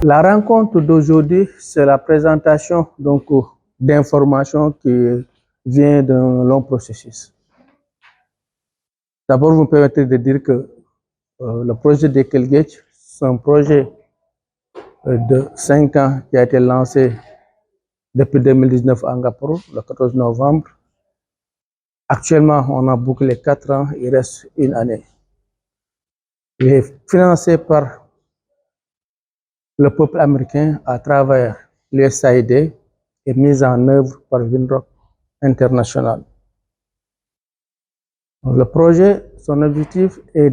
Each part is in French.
La rencontre d'aujourd'hui, c'est la présentation d'informations qui vient d'un long processus. D'abord, vous me permettez de dire que le projet d'Ekelgate, c'est un projet de 5 ans qui a été lancé depuis 2019 à Ngaporo, le 14 novembre. Actuellement, on a bouclé 4 ans, il reste une année. Il est financé par le peuple américain à travers l'USAID et mis en œuvre par Winrock International. Le projet, son objectif est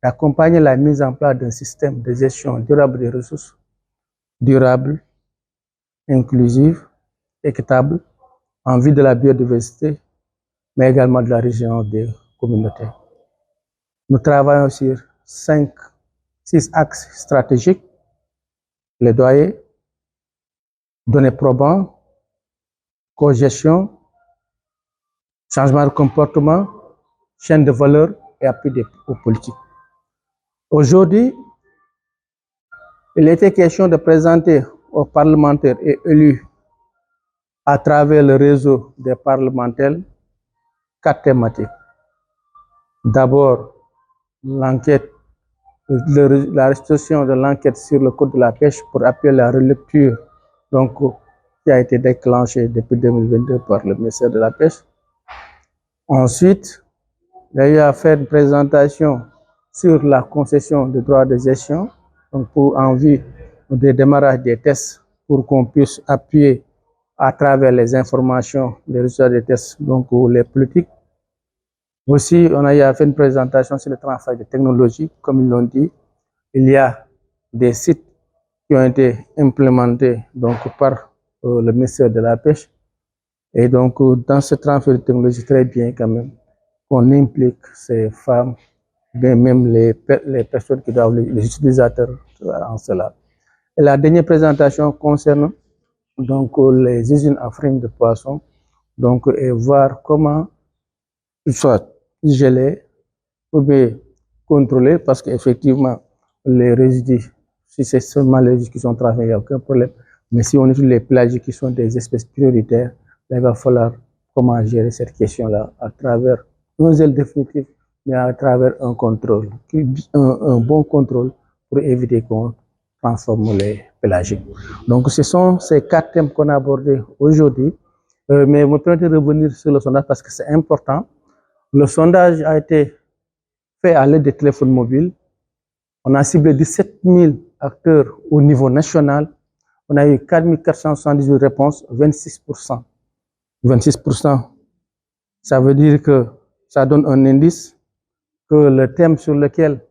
d'accompagner la mise en place d'un système de gestion durable des ressources, durable, inclusive, équitable, en vue de la biodiversité, mais également de la région des communautés. Nous travaillons sur 6 axes stratégiques: plaidoyer, données probantes, cogestion, changement de comportement, chaîne de valeur et appui aux politiques. Aujourd'hui, il était question de présenter aux parlementaires et élus à travers le réseau des parlementaires 4 thématiques. D'abord, l'enquête, la restitution de l'enquête sur le code de la pêche pour appuyer la relecture qui a été déclenchée depuis 2022 par le ministère de la Pêche. Ensuite, il y a eu à faire une présentation sur la concession de droits de gestion, en vue du démarrage des tests pour qu'on puisse appuyer à travers les informations, les résultats des tests, les politiques. Aussi, on a eu à faire une présentation sur le transfert de technologies, comme ils l'ont dit. Il y a des sites qui ont été implémentés par le ministère de la Pêche. Et dans ce transfert de technologie, très bien quand même qu'on implique ces femmes, bien même les personnes qui doivent, les utilisateurs en cela. Et la dernière présentation concerne les usines à farine de poisson, et voir comment ils soient gelés ou bien contrôlés, parce qu'effectivement, les résidus, si c'est seulement les résidus qui sont transférés, il n'y a aucun problème. Mais si on utilise les plagies qui sont des espèces prioritaires, là, il va falloir comment gérer cette question-là à travers un zèle définitif, mais à travers un contrôle, un bon contrôle pour éviter qu'on transforme les pélagiques. Donc, ce sont ces 4 thèmes qu'on a abordés aujourd'hui. Mais vous me permettez de revenir sur le sondage parce que c'est important. Le sondage a été fait à l'aide des téléphones mobiles. On a ciblé 17 000 acteurs au niveau national. On a eu 4 478 réponses, 26%. 26%, ça veut dire que ça donne un indice que le thème sur lequel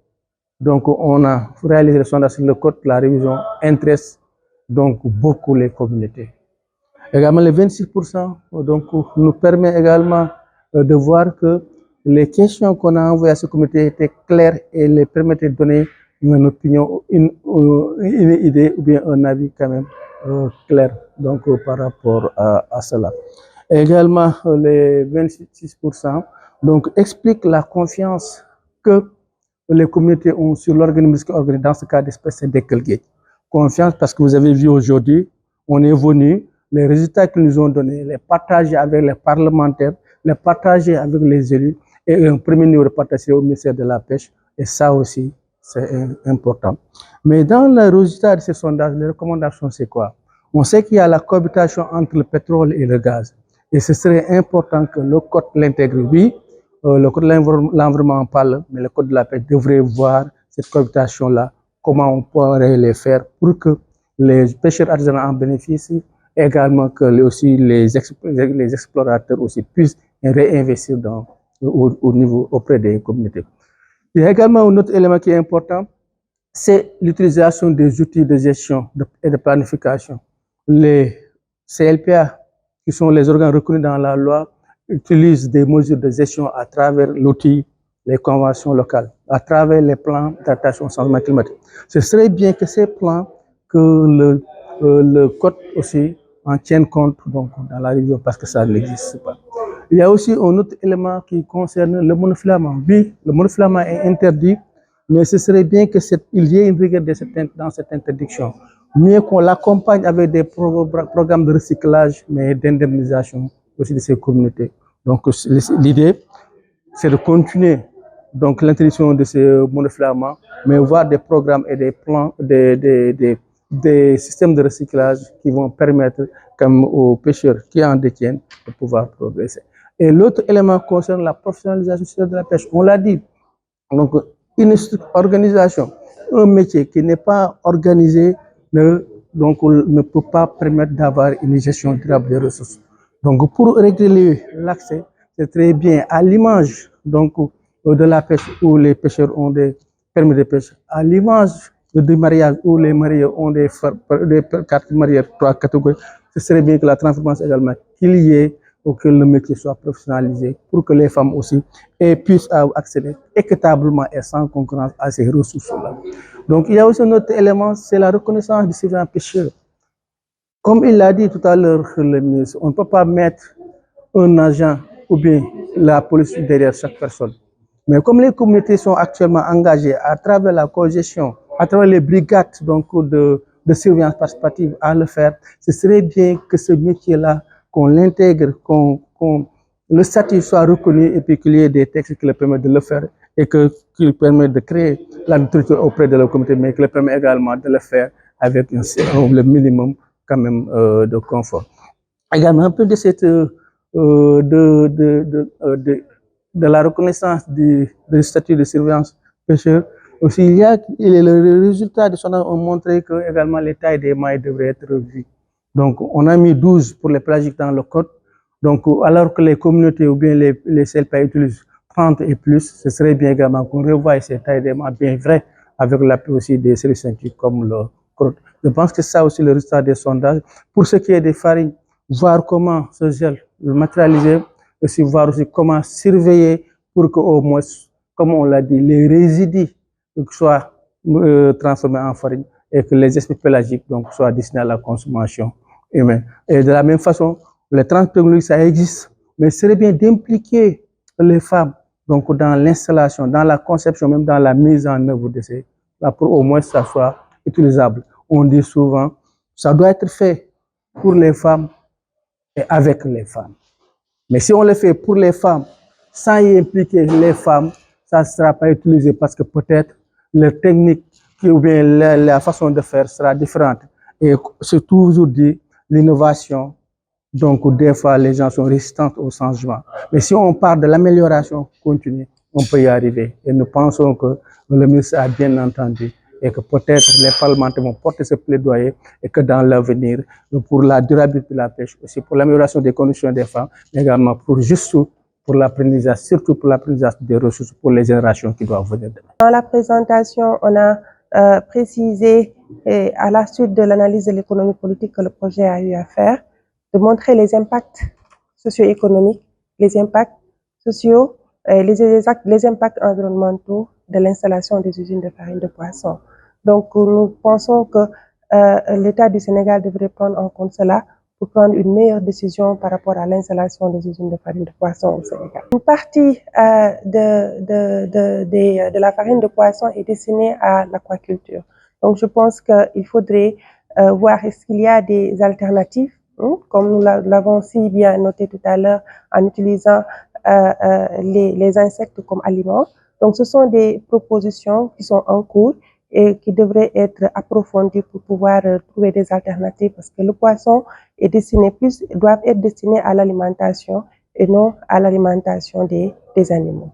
on a réalisé le sondage sur le code de la révision intéresse beaucoup les communautés. Également, les 26% nous permet également de voir que les questions qu'on a envoyées à ces communautés étaient claires et les permettaient de donner une opinion, une idée ou bien un avis quand même clair par rapport à cela. Également, les 26% expliquent la confiance que les communautés ont sur l'organisme organisé dans ce cas d'espèce d'Ekelgate. Confiance parce que vous avez vu aujourd'hui, on est venu, les résultats qu'ils nous ont donnés, les partager avec les parlementaires, les partager avec les élus et un premier niveau de partager au ministère de la Pêche. Et ça aussi, c'est important. Mais dans le résultat de ces sondages, les recommandations, c'est quoi? On sait qu'il y a la cohabitation entre le pétrole et le gaz. Et ce serait important que le code l'intègre. Oui, le code de l'environnement en parle, mais le code de la pêche devrait voir cette cohabitation-là, comment on pourrait les faire pour que les pêcheurs artisanaux en bénéficient, également que aussi les explorateurs aussi puissent réinvestir au niveau auprès des communautés. Il y a également un autre élément qui est important, c'est l'utilisation des outils de gestion et de planification. Les CLPA, qui sont les organes reconnus dans la loi, utilisent des mesures de gestion à travers l'outil, les conventions locales, à travers les plans d'adaptation au changement climatique. Ce serait bien que ces plans, que le code aussi en tienne compte dans la région parce que ça n'existe pas. Il y a aussi un autre élément qui concerne le monofilament. Oui, le monofilament est interdit, mais ce serait bien qu'il y ait une rigueur dans cette interdiction. mieux qu'on l'accompagne avec des programmes de recyclage, mais d'indemnisation aussi de ces communautés. Donc l'idée, c'est de continuer donc l'interdiction de ces monofilaments, mais voir des programmes et des plans, des systèmes de recyclage qui vont permettre comme aux pêcheurs qui en détiennent de pouvoir progresser. Et l'autre élément concerne la professionnalisation de la pêche. On l'a dit, donc une organisation, un métier qui n'est pas organisé ne peut pas permettre d'avoir une gestion durable des ressources. Donc pour régler l'accès, c'est très bien à l'image de la pêche où les pêcheurs ont des permis de pêche, à l'image du mariage où les mariés ont des cartes mariées, 3 catégories. Ce serait bien que la transformation également, qu'il y ait pour que le métier soit professionnalisé, pour que les femmes aussi puissent accéder équitablement et sans concurrence à ces ressources-là. Donc il y a aussi un autre élément, c'est la reconnaissance du citoyen pêcheur. Comme il l'a dit tout à l'heure, le ministre, on ne peut pas mettre un agent ou bien la police derrière chaque personne. Mais comme les communautés sont actuellement engagées à travers la cogestion, à travers les brigades de surveillance participative à le faire, ce serait bien que ce métier-là, qu'on l'intègre, le statut soit reconnu et puis qu'il y ait des textes qui le permettent de le faire et qui permettent de créer la notoriété auprès de la communauté, mais qui le permet également de le faire avec le minimum quand même de confort. Également un peu de cette de la reconnaissance du statut de surveillance pêcheur. Aussi, le résultat de sondage ont montré que également les tailles des mailles devraient être revues. Donc, on a mis 12 pour les pélagiques dans le code. Donc, alors que les communautés ou bien les CLPA utilisent 30 et plus, ce serait bien également qu'on revoie ces tailles des mailles bien vraies avec l'appui aussi des services scientifiques comme le CROT. Je pense que ça aussi le résultat des sondages. Pour ce qui est des farines, voir comment ce gel le matérialiser, aussi voir aussi comment surveiller pour que au moins, comme on l'a dit, les résidus soient transformés en farine et que les espèces pélagiques donc, soient destinées à la consommation humaine. Et de la même façon, les transpédologies, ça existe, mais il serait bien d'impliquer les femmes donc, dans l'installation, dans la conception, même dans la mise en œuvre de ces, là, pour au moins que ça soit utilisable. On dit souvent, ça doit être fait pour les femmes et avec les femmes. Mais si on le fait pour les femmes, sans y impliquer les femmes, ça ne sera pas utilisé parce que peut-être leur technique ou bien la façon de faire sera différente. Et c'est toujours dit, l'innovation, donc des fois les gens sont résistants au changement. Mais si on parle de l'amélioration continue, on peut y arriver. Et nous pensons que le ministre a bien entendu et que peut-être les parlementaires vont porter ce plaidoyer et que dans l'avenir, pour la durabilité de la pêche, aussi pour l'amélioration des conditions des femmes, mais également pour l'apprentissage, surtout pour l'apprentissage des ressources pour les générations qui doivent venir demain. Dans la présentation, on a précisé, à la suite de l'analyse de l'économie politique que le projet a eu à faire, de montrer les impacts socio-économiques, les impacts sociaux, les impacts environnementaux de l'installation des usines de farine de poisson. Donc, nous pensons que l'État du Sénégal devrait prendre en compte cela pour prendre une meilleure décision par rapport à l'installation des usines de farine de poisson au Sénégal. Une partie de la farine de poisson est destinée à l'aquaculture. Donc, je pense qu'il faudrait voir est-ce qu'il y a des alternatives, comme nous l'avons si bien noté tout à l'heure, en utilisant les insectes comme aliments. Donc, ce sont des propositions qui sont en cours et qui devraient être approfondies pour pouvoir trouver des alternatives parce que le poisson est destiné doit être destiné à l'alimentation et non à l'alimentation des animaux.